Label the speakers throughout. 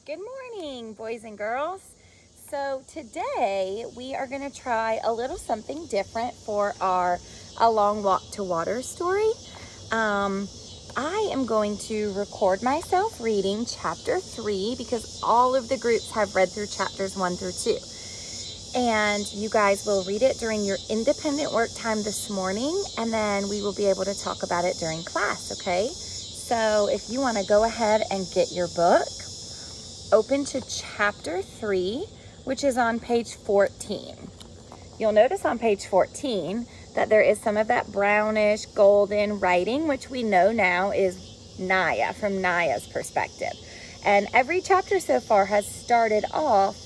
Speaker 1: Good morning, boys and girls. So today we are going to try a little something different for our A Long Walk to Water story. I am going to record myself reading chapter 3 because all of the groups have read through chapters 1 through 2. And you guys will read it during your independent work time this morning, and then we will be able to talk about it during class, okay? So if you want to go ahead and get your book, open to chapter 3, which is on page 14. You'll notice on page 14 that there is some of that brownish golden writing, which we know now is Naya, from Naya's perspective. And every chapter so far has started off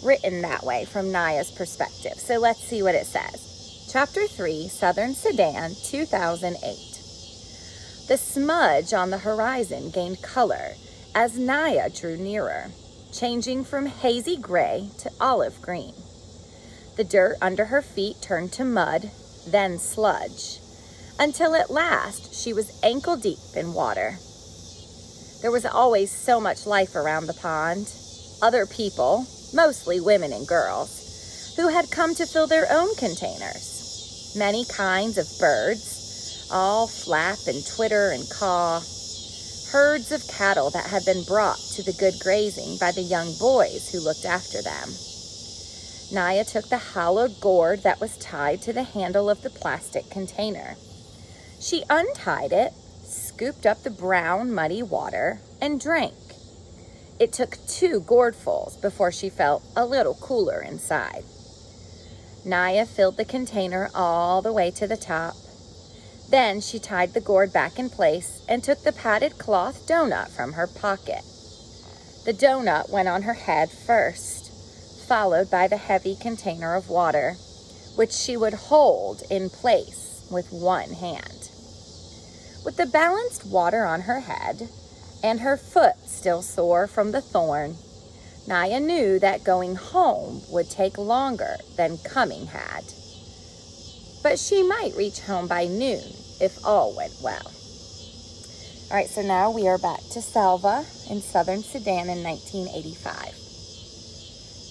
Speaker 1: written that way from Naya's perspective. So let's see what it says. Chapter 3, Southern Sudan, 2008. The smudge on the horizon gained color as Naya drew nearer, changing from hazy gray to olive green. The dirt under her feet turned to mud, then sludge, until at last she was ankle deep in water. There was always so much life around the pond. Other people, mostly women and girls, who had come to fill their own containers. Many kinds of birds, all flap and twitter and caw. Herds of cattle that had been brought to the good grazing by the young boys who looked after them. Naya took the hollowed gourd that was tied to the handle of the plastic container. She untied it, scooped up the brown, muddy water, and drank. It took 2 gourdfuls before she felt a little cooler inside. Naya filled the container all the way to the top. Then she tied the gourd back in place and took the padded cloth donut from her pocket. The donut went on her head first, followed by the heavy container of water, which she would hold in place with one hand. With the balanced water on her head and her foot still sore from the thorn, Naya knew that going home would take longer than coming had. But she might reach home by noon if all went well. All right, so now we are back to Salva in Southern Sudan in 1985.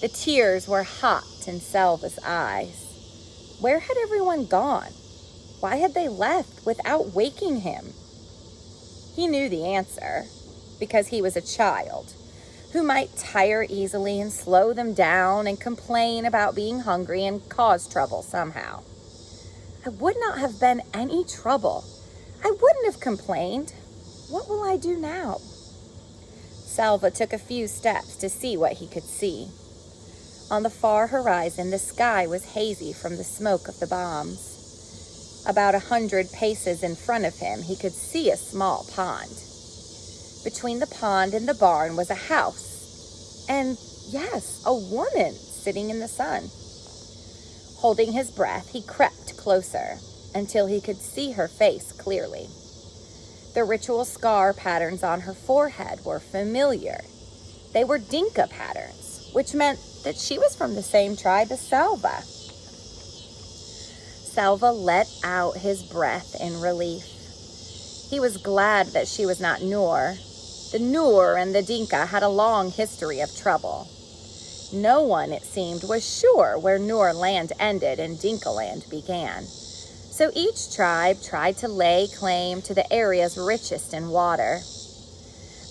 Speaker 1: The tears were hot in Salva's eyes. Where had everyone gone? Why had they left without waking him? He knew the answer, because he was a child who might tire easily and slow them down and complain about being hungry and cause trouble somehow. I would not have been any trouble. I wouldn't have complained. What will I do now? Salva took a few steps to see what he could see. On the far horizon, the sky was hazy from the smoke of the bombs. About 100 paces in front of him, he could see a small pond. Between the pond and the barn was a house. And yes, a woman sitting in the sun. Holding his breath, he crept closer until he could see her face clearly. The ritual scar patterns on her forehead were familiar. They were Dinka patterns, which meant that she was from the same tribe as Salva. Salva let out his breath in relief. He was glad that she was not Noor. The Noor and the Dinka had a long history of trouble. No one, it seemed, was sure where Noor land ended and Dinka land began. So each tribe tried to lay claim to the areas richest in water.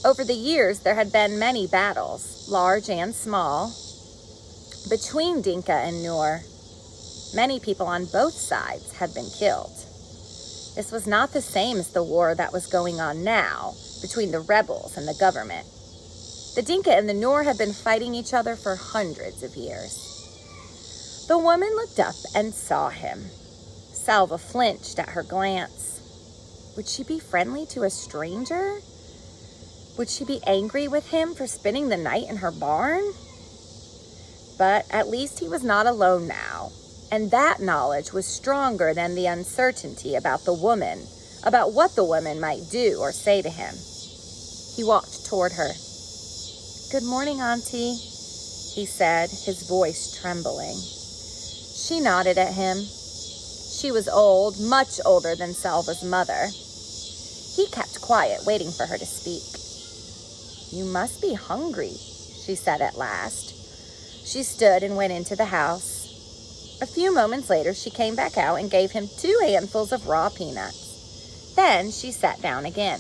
Speaker 1: Over the years, there had been many battles, large and small, between Dinka and Noor. Many people on both sides had been killed. This was not the same as the war that was going on now between the rebels and the government. The Dinka and the Noor had been fighting each other for hundreds of years. The woman looked up and saw him. Salva flinched at her glance. Would she be friendly to a stranger? Would she be angry with him for spending the night in her barn? But at least he was not alone now, and that knowledge was stronger than the uncertainty about the woman, about what the woman might do or say to him. He walked toward her. "Good morning, Auntie," he said, his voice trembling. She nodded at him. She was old, much older than Salva's mother. He kept quiet, waiting for her to speak. "You must be hungry," she said at last. She stood and went into the house. A few moments later, she came back out and gave him 2 handfuls of raw peanuts. Then she sat down again.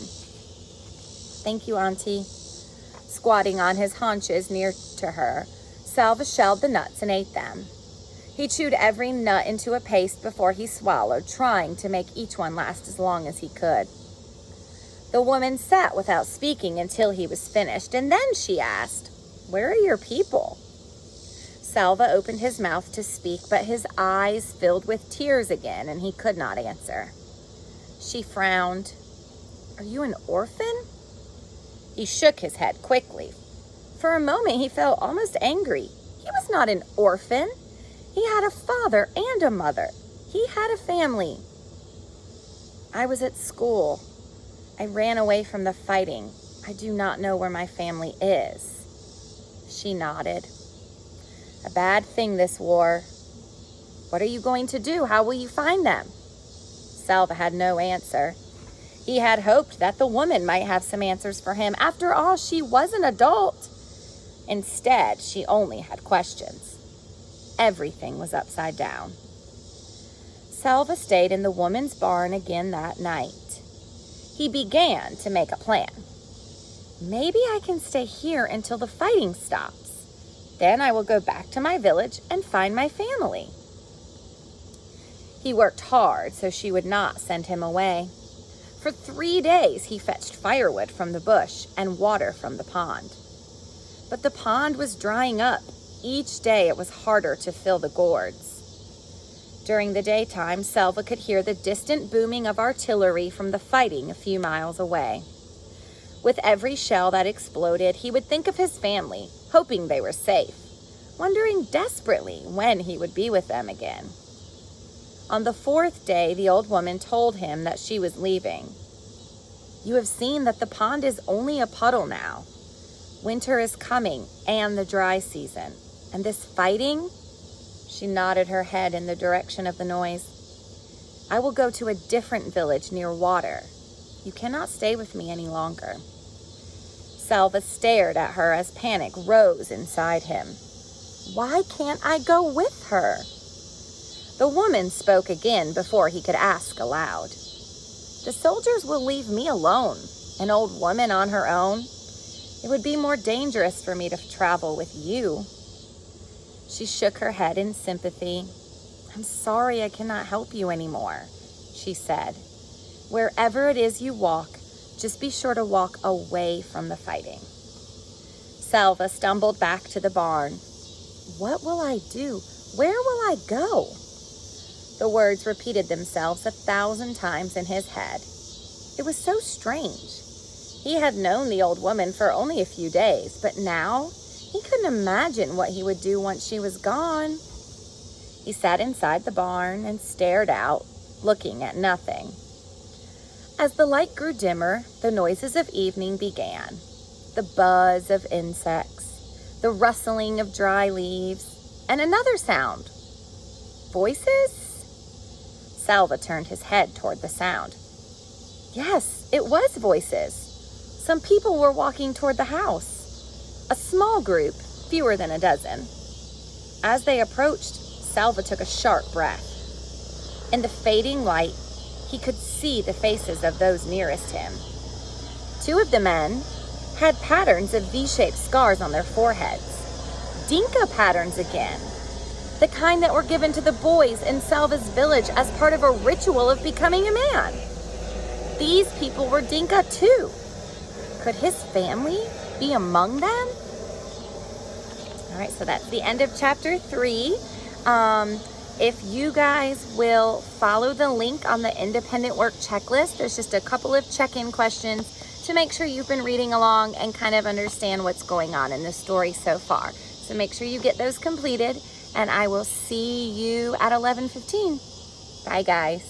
Speaker 1: "Thank you, Auntie." Squatting on his haunches near to her, Salva shelled the nuts and ate them. He chewed every nut into a paste before he swallowed, trying to make each one last as long as he could. The woman sat without speaking until he was finished, and then she asked, "Where are your people?" Salva opened his mouth to speak, but his eyes filled with tears again, and he could not answer. She frowned. "Are you an orphan?" He shook his head quickly. For a moment, he felt almost angry. He was not an orphan. He had a father and a mother. He had a family. "I was at school. I ran away from the fighting. I do not know where my family is." She nodded. "A bad thing, this war. What are you going to do? How will you find them?" Salva had no answer. He had hoped that the woman might have some answers for him. After all, she was an adult. Instead, she only had questions. Everything was upside down. Salva stayed in the woman's barn again that night. He began to make a plan. "Maybe I can stay here until the fighting stops. Then I will go back to my village and find my family." He worked hard so she would not send him away. For 3 days, he fetched firewood from the bush and water from the pond. But the pond was drying up. Each day, it was harder to fill the gourds. During the daytime, Salva could hear the distant booming of artillery from the fighting a few miles away. With every shell that exploded, he would think of his family, hoping they were safe, wondering desperately when he would be with them again. On the 4th day, the old woman told him that she was leaving. "You have seen that the pond is only a puddle now. Winter is coming and the dry season. And this fighting," she nodded her head in the direction of the noise, "I will go to a different village near water. You cannot stay with me any longer." Salva stared at her as panic rose inside him. Why can't I go with her? The woman spoke again before he could ask aloud. "The soldiers will leave me alone, an old woman on her own. It would be more dangerous for me to travel with you." She shook her head in sympathy. "I'm sorry I cannot help you anymore," she said. "Wherever it is you walk, just be sure to walk away from the fighting." Salva stumbled back to the barn. "What will I do? Where will I go?" The words repeated themselves 1,000 times in his head. It was so strange. He had known the old woman for only a few days, but now he couldn't imagine what he would do once she was gone. He sat inside the barn and stared out, looking at nothing. As the light grew dimmer, the noises of evening began. The buzz of insects, the rustling of dry leaves, and another sound. Voices? Salva turned his head toward the sound. Yes, it was voices. Some people were walking toward the house. A small group, fewer than a dozen. As they approached, Salva took a sharp breath. In the fading light, he could see the faces of those nearest him. 2 of the men had patterns of V-shaped scars on their foreheads. Dinka patterns again. The kind that were given to the boys in Salva's village as part of a ritual of becoming a man. These people were Dinka too. Could his family be among them? All right, so that's the end of chapter 3. If you guys will follow the link on the independent work checklist, there's just a couple of check-in questions to make sure you've been reading along and kind of understand what's going on in the story so far. So make sure you get those completed, and I will see you at 11:15. Bye, guys.